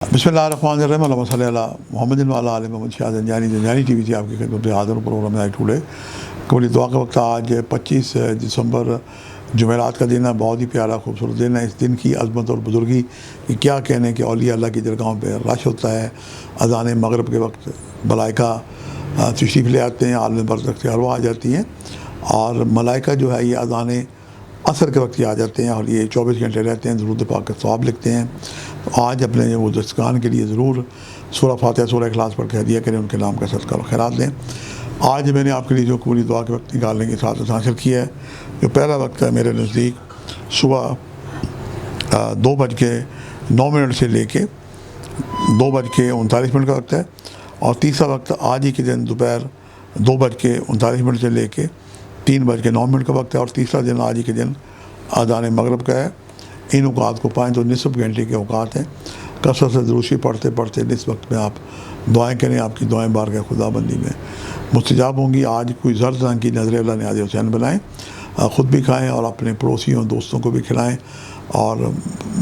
बिस्मिल्लाहिर्रहमानिर्रहीम अल्लाहुम्मा सल्लि अला मुहम्मदिन व अला आलि मोहम्मद। शाह जंजानी टी वी से आपकी खिदमत में हाज़िर हूँ। प्रोग्राम में टुडे कबूली दुआ का वक्त। आज 25 दिसंबर जुमेरात का दिन है। बहुत ही प्यारा खूबसूरत दिन है। इस दिन की अज़मत और बुज़ुर्गी कि क्या कहने कि औलिया अल्लाह की दरगाहों पे रश होता है। अज़ान मगरिब के वक्त मलाइका तशरीफ़ ले आते हैं, आलम बरज़ख से अरवाह आ जाती हैं और मलाइका जो है ये अज़ान असर के वक्त ही आ जाते हैं और ये 24 घंटे रहते हैं, दुरूद पाक का सवाब लिखते हैं। तो आज अपने वो दस्तकान के लिए ज़रूर सूरह फातिहा सूरह इखलास पढ़ के हदिया करें, उनके नाम का सदका व खैरात दें। आज मैंने आपके लिए जो कबूली दुआ के वक्त निकालने की सादत हासिल की है, जो पहला वक्त है मेरे नज़दीक सुबह 2:09 से लेके 2:39 का वक्त है और तीसरा वक्त आज ही के दिन दोपहर 2:39 से लेके 3:09 का वक्त है और तीसरा दिन आज ही के दिन अज़ान मगरिब का है। इन औकात को पाएँ तो निसफ़ घंटे के औकात हैं। कसरत से दुरूशी पढ़ते पढ़ते इस वक्त में आप दुआएं करें, आपकी दुआएं बारगाह खुदाबंदी में मुस्तजाब होंगी। आज कोई ज़र्द रंग की नज़र अल्लाह न्याज़ हुसैन बनाएँ, ख़ुद भी खाएँ और अपने पड़ोसियों दोस्तों को भी खिलाएँ और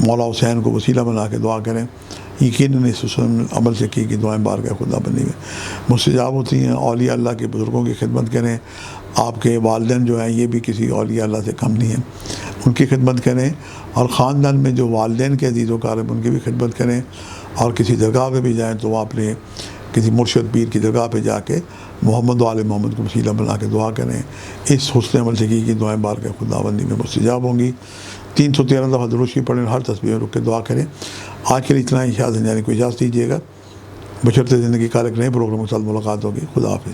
मौला हुसैन को वसीला बना के दुआ करें। यकीनन इस अमल से की कि दुआएं बारगाह खुदाबंदी में मुस्तजाब होती हैं। औलिया अल्लाह के बुज़ुर्गों की खिदमत करें। आपके वालिदैन जो हैं ये भी किसी औलिया अल्लाह से कम नहीं हैं, उनकी खिदमत करें और ख़ानदान में जो वालिदैन के अज़ीज़ व क़ारिब उनकी भी खिदमत करें। और किसी दरगाह पे भी जाएँ तो वहाँ अपने किसी मुर्शिद पीर की दरगाह पे जाके मोहम्मद व आले मोहम्मद को वसीला बना के दुआ करें। इस हुस्न अमल से की दुआएं बारगाह खुदाबंदी में मुस्तजाब होंगी। 313 दफ़ा दुरूशी पढ़ें, हर तस्बीह में रुक के दुआ करें। आज के लिए इतना ही। शाह जंजानी को इजाज़त दीजिएगा। बशर्ते ज़िंदगी का एक नए प्रोग्राम के साथ मुलाकात होगी। खुदा हाफ़िज़।